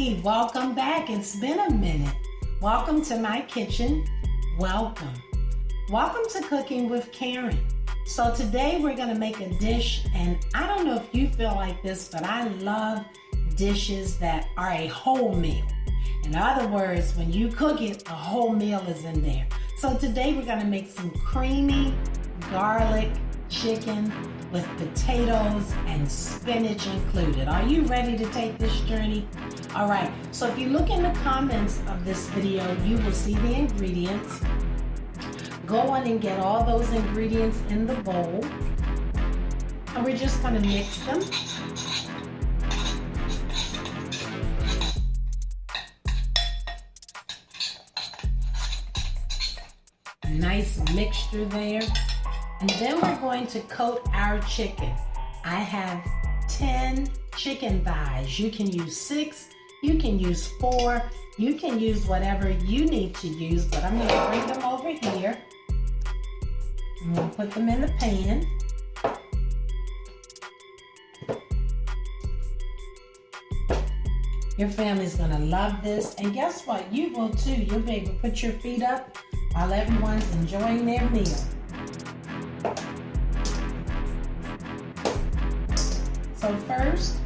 Hey, welcome back. It's been a minute. Welcome to my kitchen. Welcome. Welcome to Cooking with Karen. So today we're going to make a dish, and I don't know if you feel like this, but I love dishes that are a whole meal. In other words, when you cook it, a whole meal is in there. So today we're going to make some creamy garlic chicken with potatoes and spinach included. Are you ready to take this journey? All right, so if you look in the comments of this video, you will see the ingredients. Go on and get all those ingredients in the bowl. And we're just gonna mix them. A nice mixture there. And then we're going to coat our chicken. I have 10 chicken thighs. You can use 6, you can use 4, you can use whatever you need to use, but I'm gonna bring them over here. I'm gonna put them in the pan. Your family's gonna love this, and guess what? You will too. You'll be able to put your feet up while everyone's enjoying their meal. So first,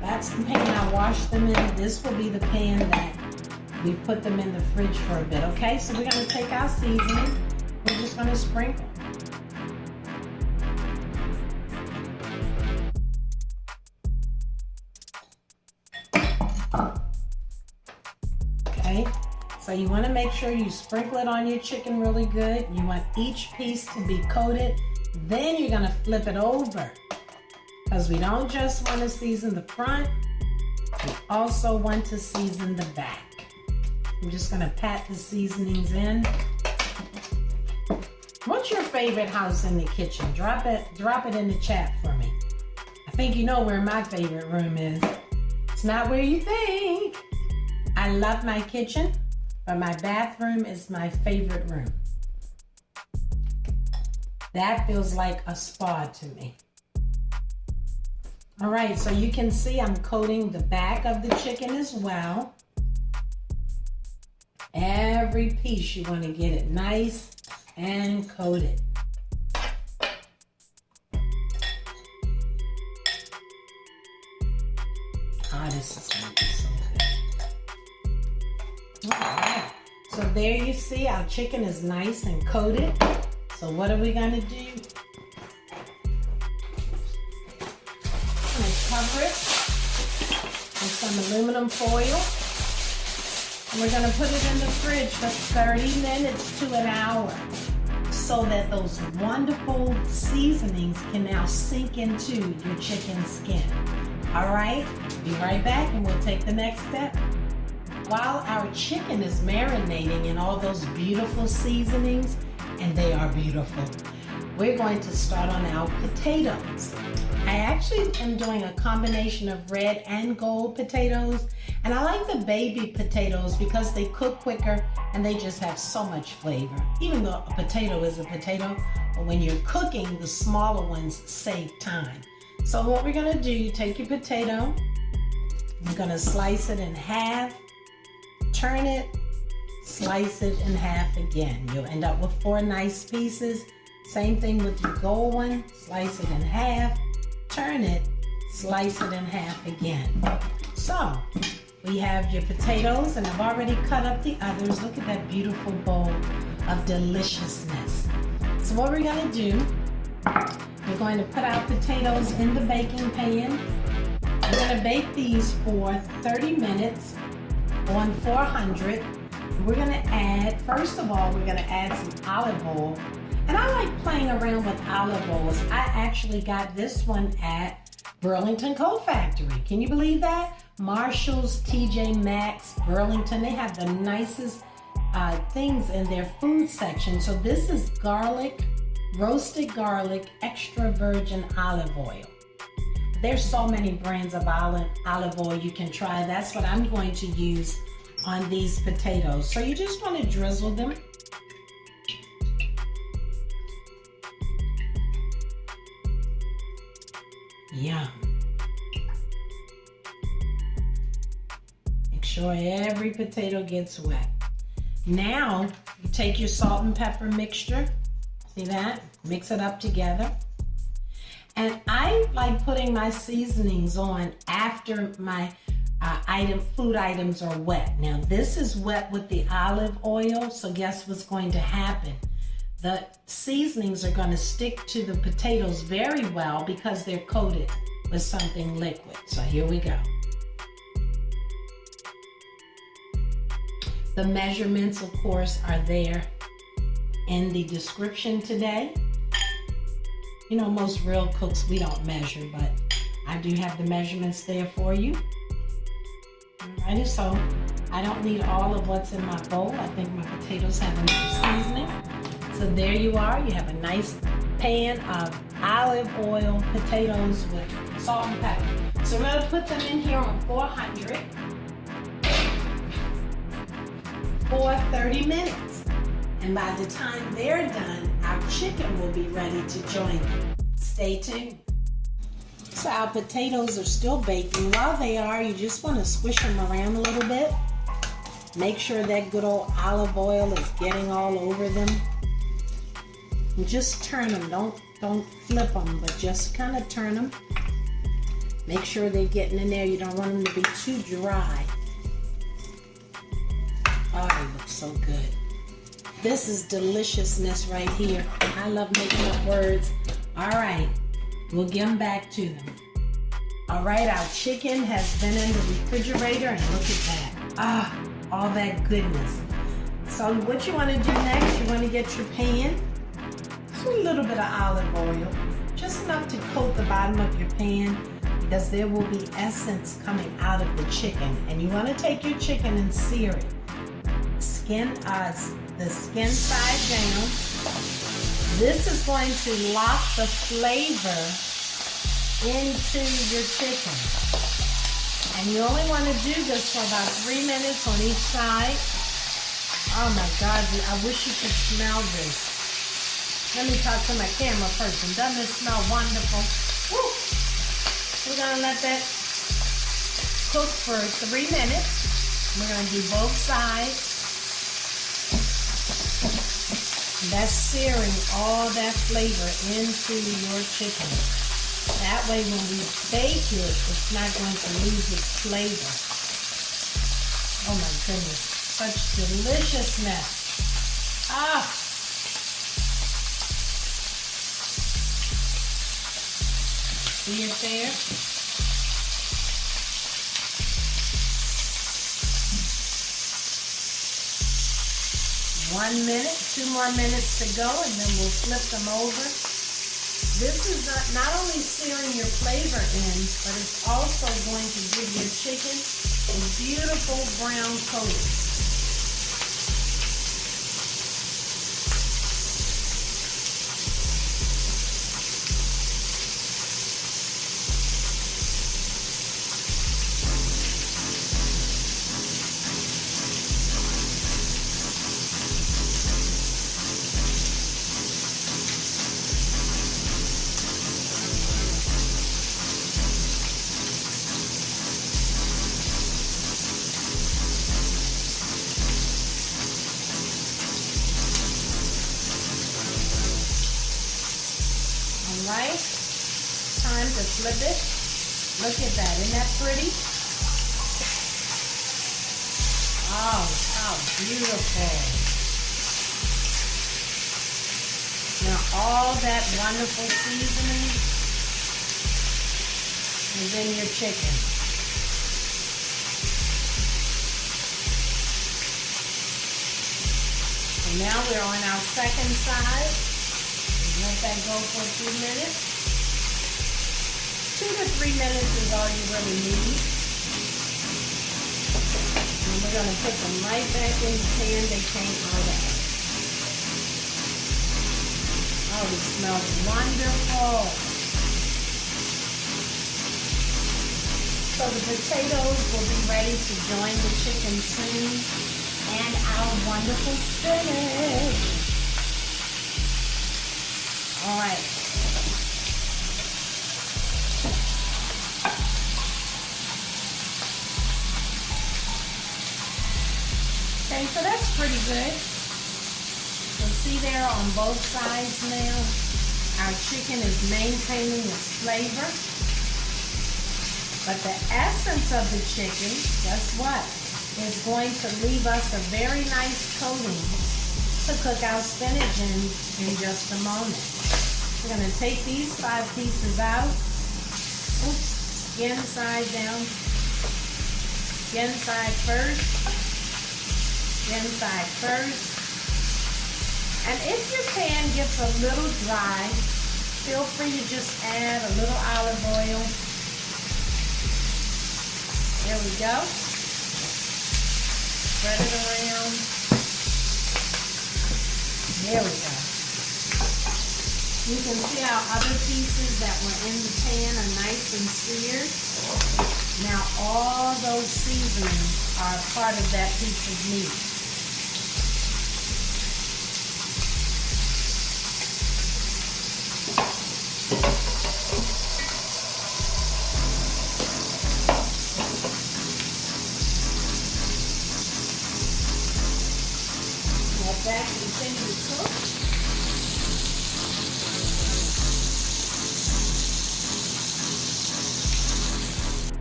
that's the pan I washed them in. This will be the pan that we put them in the fridge for a bit, okay? So we're gonna take our seasoning. We're just gonna sprinkle. Okay, so you wanna make sure you sprinkle it on your chicken really good. You want each piece to be coated. Then you're gonna flip it over, because we don't just want to season the front, we also want to season the back. I'm just gonna pat the seasonings in. What's your favorite house in the kitchen? Drop it in the chat for me. I think you know where my favorite room is. It's not where you think. I love my kitchen, but my bathroom is my favorite room. That feels like a spa to me. All right, so you can see I'm coating the back of the chicken as well. Every piece, you want to get it nice and coated. Ah, this is going to be so good. All right, so there you see our chicken is nice and coated. So what are we gonna do? I'm gonna cover it with some aluminum foil. And we're gonna put it in the fridge for 30 minutes to an hour so that those wonderful seasonings can now sink into your chicken skin. All right, be right back and we'll take the next step. While our chicken is marinating in all those beautiful seasonings, and they are beautiful, we're going to start on our potatoes. I actually am doing a combination of red and gold potatoes, and I like the baby potatoes because they cook quicker and they just have so much flavor. Even though a potato is a potato, but when you're cooking, the smaller ones save time. So what we're gonna do, you take your potato, you're gonna slice it in half, turn it, slice it in half again. You'll end up with 4 nice pieces. Same thing with your gold one. Slice it in half, turn it, slice it in half again. So we have your potatoes, and I've already cut up the others. Look at that beautiful bowl of deliciousness. So what we're gonna do, we're going to put our potatoes in the baking pan. We're gonna bake these for 30 minutes on 400. We're gonna add, first of all, we're gonna add some olive oil. And I like playing around with olive oils. I actually got this one at Burlington Coat Factory. Can you believe that? Marshall's, TJ Maxx, Burlington, they have the nicest things in their food section. So this is garlic, roasted garlic, extra virgin olive oil. There's so many brands of olive oil you can try. That's what I'm going to use on these potatoes. So you just want to drizzle them. Yum. sure every potato gets wet. Now, you take your salt and pepper mixture. See that? Mix it up together. And I like putting my seasonings on after my food items are wet. Now, this is wet with the olive oil, so guess what's going to happen? The seasonings are going to stick to the potatoes very well because they're coated with something liquid. So here we go. The measurements, of course, are there in the description today. You know, most real cooks, we don't measure, but I do have the measurements there for you. Alrighty, so I don't need all of what's in my bowl. I think my potatoes have enough seasoning. So there you are. You have a nice pan of olive oil potatoes with salt and pepper. So we're going to put them in here on 400 for 30 minutes. And by the time they're done, our chicken will be ready to join them. Stay tuned. So our potatoes are still baking. While they are, you just want to squish them around a little bit. Make sure that good old olive oil is getting all over them. And just turn them. Don't flip them, but just kind of turn them. Make sure they're getting in there. You don't want them to be too dry. Oh, they look so good. This is deliciousness right here. I love making up words. All right, we'll get them back to them. All right, our chicken has been in the refrigerator, and look at that. Ah, all that goodness. So what you want to do next, you want to get your pan. Just a little bit of olive oil, just enough to coat the bottom of your pan, because there will be essence coming out of the chicken. And you want to take your chicken and sear it. The skin side down. This is going to lock the flavor into your chicken. And you only want to do this for about 3 minutes on each side. Oh my God, I wish you could smell this. Let me talk to my camera person. Doesn't it smell wonderful? Woo! We're gonna let that cook for 3 minutes. We're gonna do both sides. That's searing all that flavor into your chicken. That way when we bake it, it's not going to lose its flavor. Oh my goodness, such deliciousness. Ah! See it there? 1 minute, 2 more minutes to go, and then we'll flip them over. This is not only searing your flavor in, but it's also going to give your chicken a beautiful brown coating. Right? Time to flip it. Look at that. Isn't that pretty? Oh, how beautiful. Now all that wonderful seasoning is in your chicken. And now we're on our second side. Let that go for 2 minutes. 2 to 3 minutes is all you really need. And we're going to put them right back in the pan they came out of. Oh, it smells wonderful. So the potatoes will be ready to join the chicken soon, and our wonderful spinach. All right. pretty good. So see there on both sides now, our chicken is maintaining its flavor. But the essence of the chicken, guess what, is going to leave us a very nice coating to cook our spinach in just a moment. We're going to take these 5 pieces out. Oops, skin side down. Skin side first. Skin side first. And if your pan gets a little dry, feel free to just add a little olive oil. There we go. Spread it around. There we go. You can see our other pieces that were in the pan are nice and seared. Now all those seasonings are part of that piece of meat. Let that continue to cook.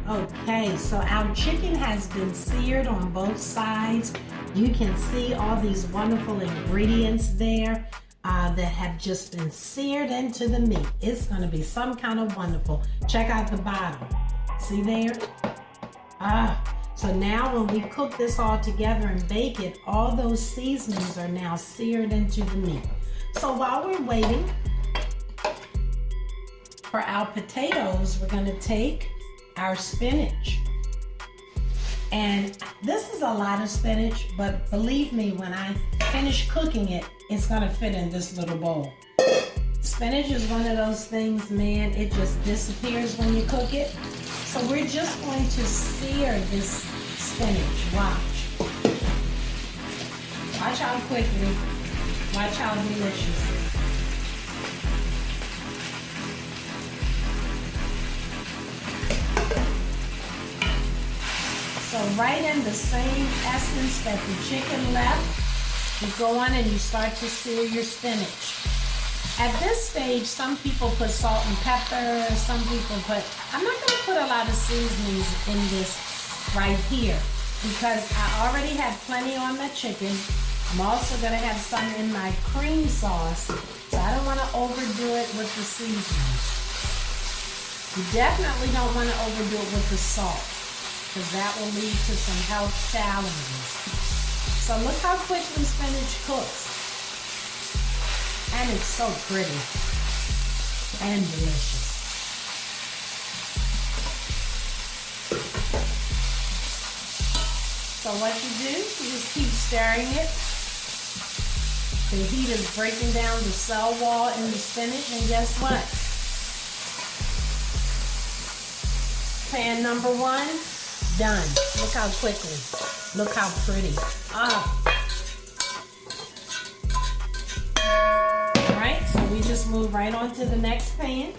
Okay, so our chicken has been seared on both sides. You can see all these wonderful ingredients there that have just been seared into the meat. It's going to be some kind of wonderful. Check out the bottom. See there? So now when we cook this all together and bake it, all those seasonings are now seared into the meat. So while we're waiting for our potatoes, we're going to take our spinach. And this is a lot of spinach, but believe me, when I finish cooking it, it's gonna fit in this little bowl. Spinach is one of those things, man, it just disappears when you cook it. So we're just going to sear this spinach. Watch. Watch how quickly. Watch how delicious. So right in the same essence that the chicken left, you go on and you start to sear your spinach. At this stage, some people put salt and pepper, some people put, I'm not going to put a lot of seasonings in this right here because I already have plenty on my chicken. I'm also going to have some in my cream sauce, so I don't want to overdo it with the seasonings. You definitely don't want to overdo it with the salt, because that will lead to some health challenges. So look how quickly spinach cooks. And it's so pretty and delicious. So what you do, you just keep stirring it. The heat is breaking down the cell wall in the spinach, and guess what? Pan number 1. Done. Look how quickly. Look how pretty. Alright, so we just move right on to the next pan.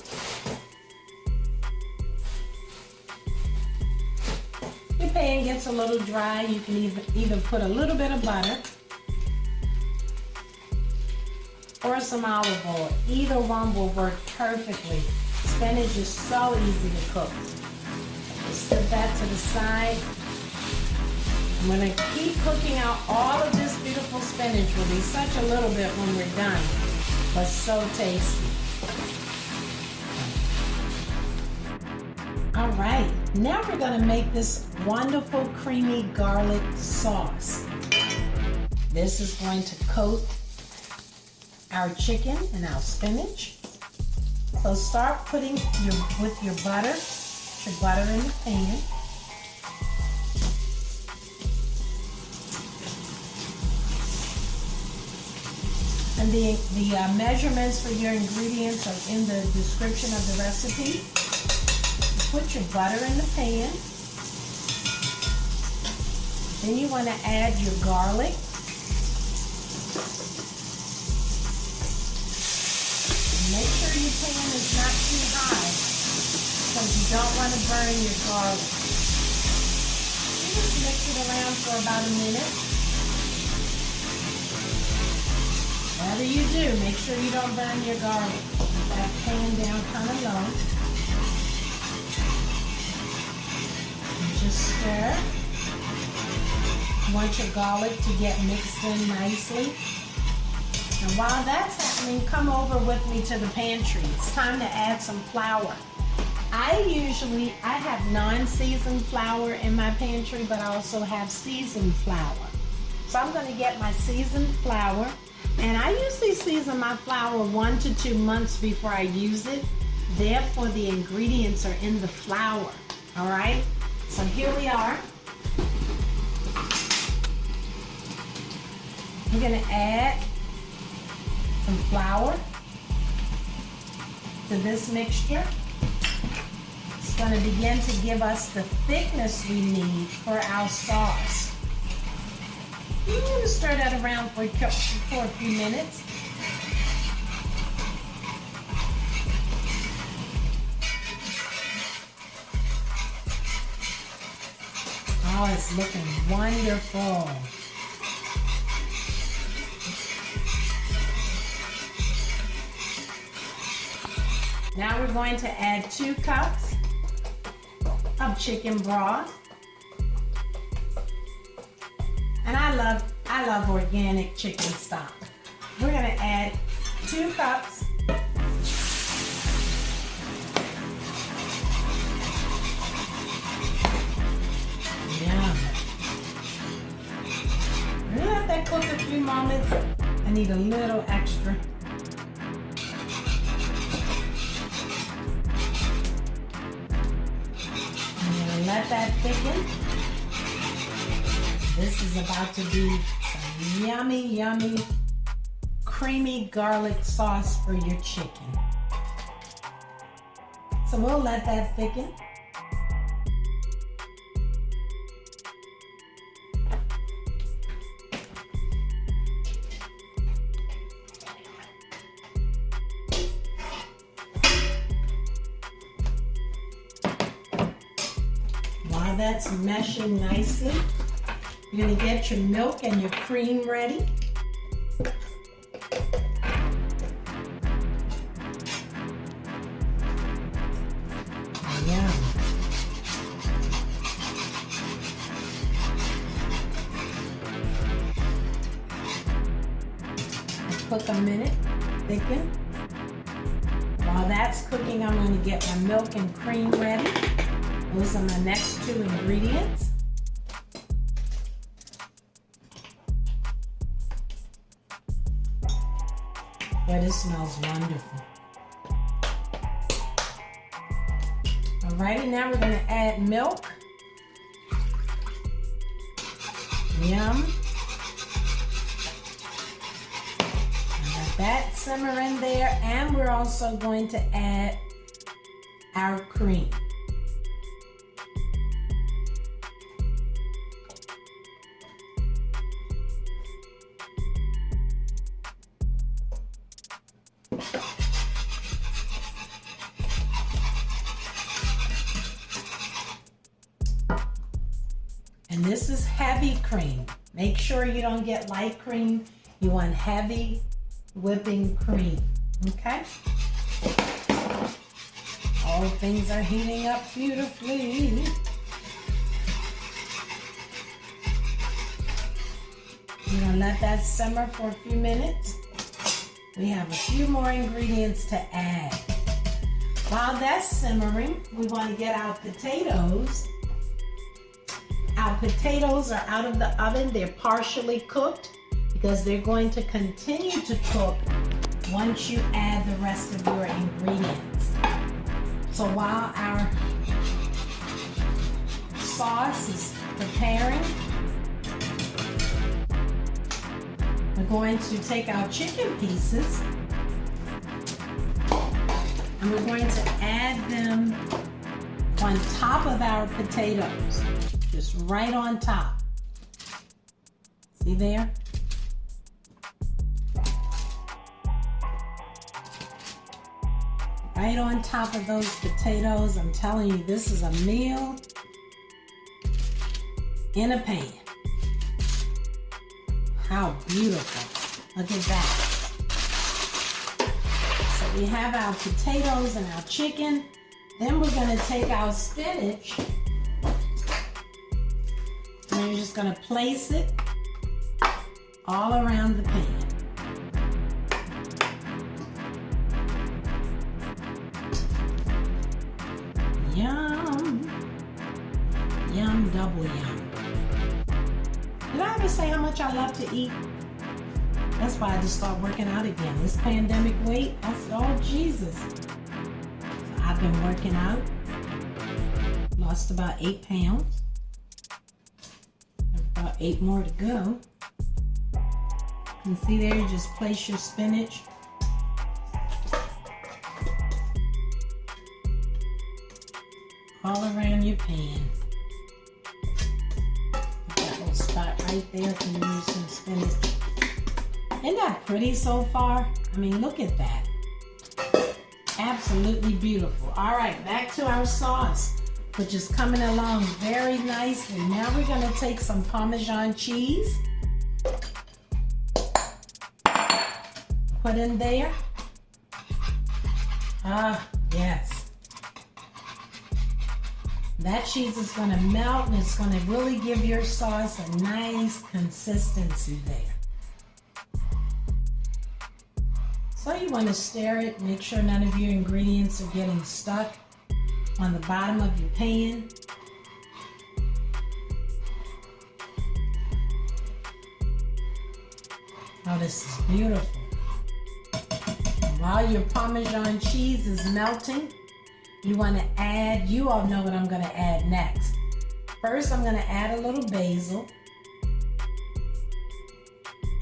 Your pan gets a little dry, you can either put a little bit of butter or some olive oil. Either one will work perfectly. Spinach is so easy to cook. Set that to the side. I'm going to keep cooking out all of this beautiful spinach. Will be such a little bit when we're done, but so tasty. All right, now we're going to make this wonderful creamy garlic sauce. This is going to coat our chicken and our spinach. So start putting with your butter. Your butter in the pan. And the measurements for your ingredients are in the description of the recipe. You put your butter in the pan. Then you want to add your garlic. Make sure your pan is not too high, because you don't want to burn your garlic. You just mix it around for about a minute. Whatever you do, make sure you don't burn your garlic. Keep that pan down kind of low. And just stir. You want your garlic to get mixed in nicely. And while that's happening, come over with me to the pantry. It's time to add some flour. I have non-seasoned flour in my pantry, but I also have seasoned flour. So I'm going to get my seasoned flour. And I usually season my flour 1 to 2 months before I use it. Therefore, the ingredients are in the flour. All right? So here we are. I'm going to add some flour to this mixture. It's going to begin to give us the thickness we need for our sauce. I'm going to stir that around for a few minutes. Oh, it's looking wonderful. Now we're going to add 2 cups of chicken broth. And I love organic chicken stock. We're going to add 2 cups. Yum. Let that cook a few moments. I need a little extra. Let that thicken. This is about to be some yummy, yummy, creamy garlic sauce for your chicken. So we'll let that thicken. While that's meshing nicely, you're going to get your milk and your cream ready. Yum. Cook a minute, thicken. While that's cooking, I'm going to get my milk and cream ready. Those are my next 2 ingredients. Boy, this smells wonderful. Alrighty, now we're going to add milk. Yum. Let that simmer in there, and we're also going to add our cream. And this is heavy cream. Make sure you don't get light cream. You want heavy whipping cream, okay? All things are heating up beautifully. We're gonna let that simmer for a few minutes. We have a few more ingredients to add. While that's simmering, we want to get our potatoes. Our potatoes are out of the oven. They're partially cooked because they're going to continue to cook once you add the rest of your ingredients. So while our sauce is preparing, we're going to take our chicken pieces and we're going to add them on top of our potatoes. Just right on top. See there? Right on top of those potatoes. I'm telling you, this is a meal in a pan. How beautiful. Look at that. We have our potatoes and our chicken. Then we're gonna take our spinach and we're just gonna place it all around the pan. Yum, yum, double yum. Did I ever say how much I love to eat? That's why I just started working out again. This pandemic weight, I said, oh Jesus. So I've been working out, lost about 8 pounds. About 8 more to go. You can see there, you just place your spinach. All around your pan. That little spot right there can use some spinach. Isn't that pretty so far? I mean, look at that. Absolutely beautiful. All right, back to our sauce, which is coming along very nicely. Now we're gonna take some Parmesan cheese. Put in there. Ah, yes. That cheese is gonna melt and it's gonna really give your sauce a nice consistency there. So you want to stir it, make sure none of your ingredients are getting stuck on the bottom of your pan. Oh, this is beautiful. And while your Parmesan cheese is melting, you want to add, you all know what I'm going to add next. First, I'm going to add a little basil.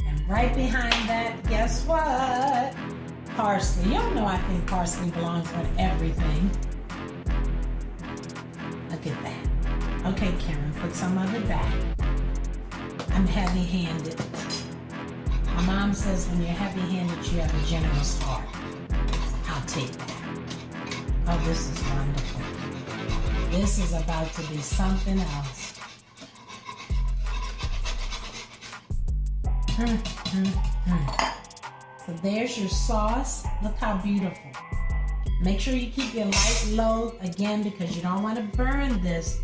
And right behind that, guess what? Parsley. Y'all know I think parsley belongs with everything. Look at that. Okay, Karen, put some of it back. I'm heavy-handed. My mom says when you're heavy-handed, you have a generous heart. I'll take that. Oh, this is wonderful. This is about to be something else. So there's your sauce. Look how beautiful. Make sure you keep your light low again because you don't want to burn this,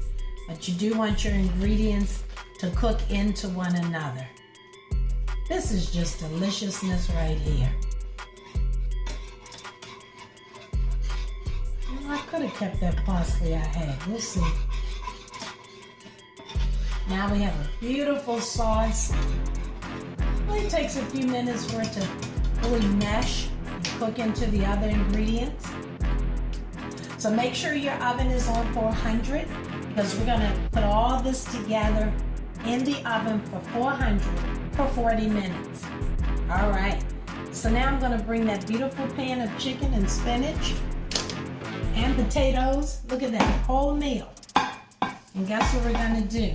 but you do want your ingredients to cook into one another. This is just deliciousness right here. Well, I could have kept that parsley I had. We'll see. Now we have a beautiful sauce. It only takes a few minutes for it to fully mesh and cook into the other ingredients. So make sure your oven is on 400 because we're gonna put all this together in the oven for 400 for 40 minutes. All right, so now I'm gonna bring that beautiful pan of chicken and spinach and potatoes. Look at that whole meal. And guess what we're gonna do?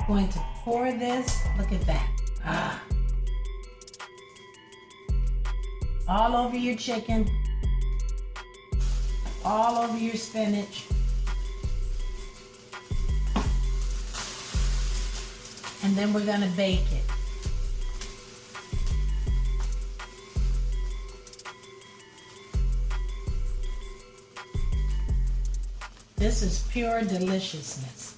Going to pour this, look at that. All over your chicken, all over your spinach. And then we're gonna bake it. This is pure deliciousness.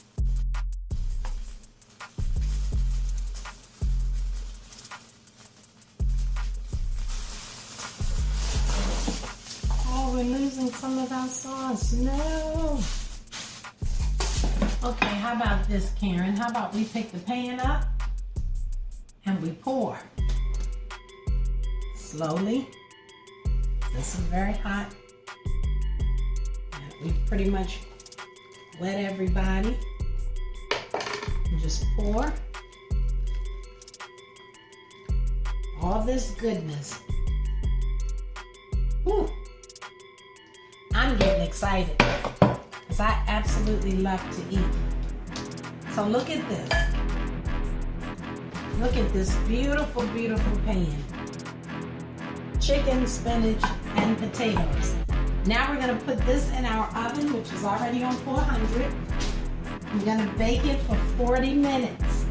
We're losing some of our sauce. No. Okay, how about this, Karen? How about we pick the pan up and we pour. Slowly. This is very hot. We've pretty much wet everybody. And just pour all this goodness. Whew. I'm getting excited because I absolutely love to eat. So look at this. Look at this beautiful, beautiful pan. Chicken, spinach, and potatoes. Now we're gonna put this in our oven, which is already on 400. We're gonna bake it for 40 minutes.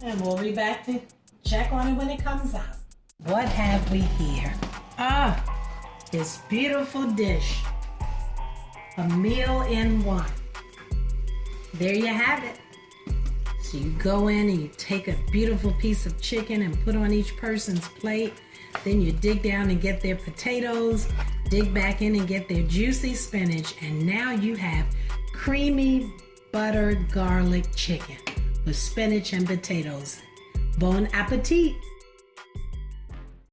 And we'll be back to check on it when it comes out. What have we here? This beautiful dish. A meal in one. There you have it. So you go in and you take a beautiful piece of chicken and put on each person's plate. Then you dig down and get their potatoes, dig back in and get their juicy spinach, and now you have creamy buttered garlic chicken with spinach and potatoes. Bon appetit!